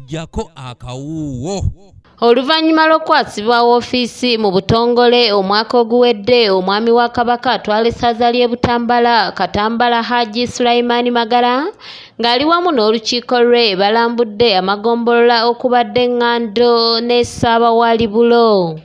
jako akawuwo. Oluvannyuma lw'okwasibwa woofiisi mu butongole omwaka oguwedde, omwami wa kabaka atwala essaza ly'e Butambala Katambala Hajji Sulaiman Magala ng'ali wamu n'olukiiko lwe balambudde amagombolola okubadde Ngando ne Ssaabawaalibulo.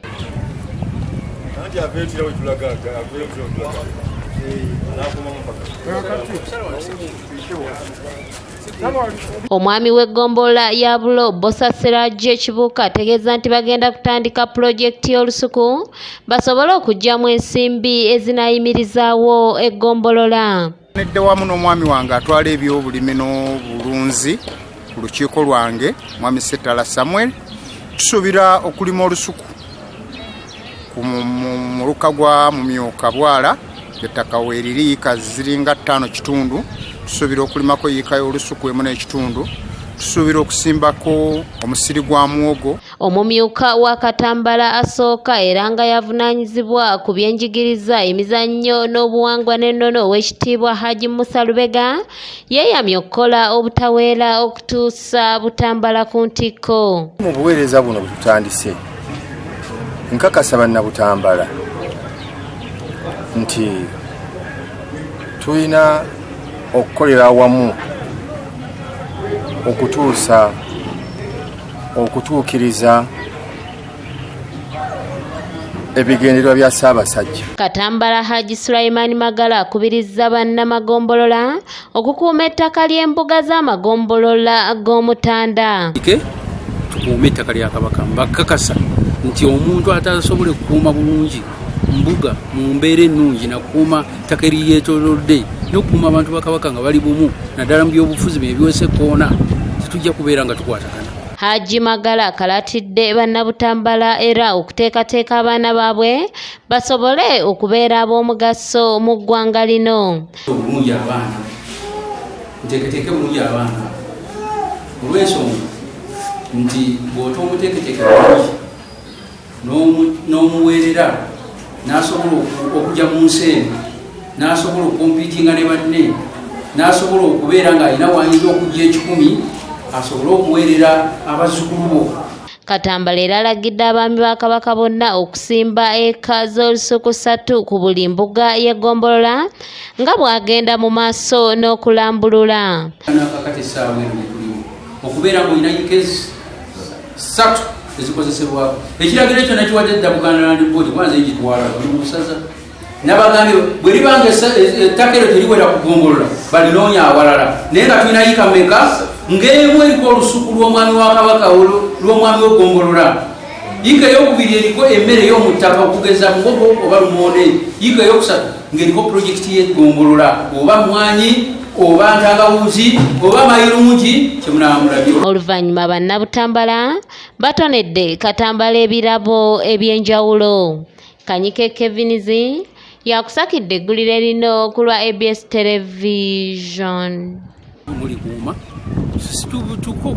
Omwami w'eggombolola ya Bulo Bosa Serajje Kibuuka ategeeza nti bagenda kutandika pulojekiti y'olusuku basobole okuggyamu ensimbi ezinaayimirizaawo eggombolola. Nedde wamu n'omwami wange atwala ebyobulimi n'obulunzi ku lukiiko lwange, mwami Setala Samuel, tusuubira okulima olusuku mu Lukagwa mu Myuka Bwala, ettaka weeriri yiika ziringa 5 kitundu. Tusuubira okulimako yiika y'olusuku emu n'ekitundu. Tusuubira okusimbako omusiri gwa muwogo. Omumyuka wa Katambala asooka era nga yavunaanyizibwa ku byenjigiriza, emizannyo n'obuwangwa n'ennono ow'ekitiibwa Hajji Musa Lubega yeeyamye okukola obutaweera okutuusa Butambala ku ntikko. Mu buweereza buno bututandise, nkakasa bannabutambala nti tulina okukolera awamu okutuukiriza ebigendererwa bya Ssaabasajja. Katambala Hajji Sulaiman Magala akubirizza bannamagombolola okukuuma ettaka ly'embuga z'amagombolola g'Omutanda. Tukuume ettaka lya Kabaka, mbakakasa nti omuntu atasobola okukuuma bulungi mbuga mu mbeera ennungi nakuuma ttaka eryeetoolodde n'okukuuma abantu ba Kabaka nga bali bumu, naddala mu byobufuzi bye biwese koona, tetujja kubeera nga tukwatagana. Hajji Magala akalatidde bannabutambala era okuteekateeka abaana baabwe basobole okubeera ab'omugaso mu ggwanga lino. Obulungi abaana, nteeketeeke bulungi abaana olw'ensonga nti bw'ota omuteeketeeke bulungi n'omuweerera n'asobola okujja mu nsi eno, n'asobola okumpiitinga ne banne, n'asobola okubeera ng'alina wayinza okujja 10, asobole okuweerera abazzukulu bo. Katambala era alagidde abaami ba Kabaka bonna okusimba eka z'olusuku 3 ku buli mbuga y'eggombolola nga bw'agenda mu maaso n'okulambulula. Kakati essaawa eno gyetulimu okubeera ng'olina yikezi 3 ezikozesebwako. Ekiragiro ekyo nakiwadde dda Buganda Land Board kwanza egitwala mu busaza n'abagambye bwe libanga ettaka eryo teriwera kugombolola balinoonya awalala, naye nga tulina yiika mmeka ng'emu eriko olusuku lw'omwami wa Kabaka lw'omwami w'eggombolola, yiika ey'okubiri eriko emmere ey'omuttaka okugeza mugogo oba lumonde, yiika ey'okusatu ng'eriko pulojekiti y'eggombolola oba mwanyi oba ntangawuzi oba mayirungi kyemunamulabye. Oluvannyuma bannabutambala batonedde Katambala ebirabo eby'enjawulo. Kanyike Kevinizi yakusakidde eggulire lino ku lwa ABS Television.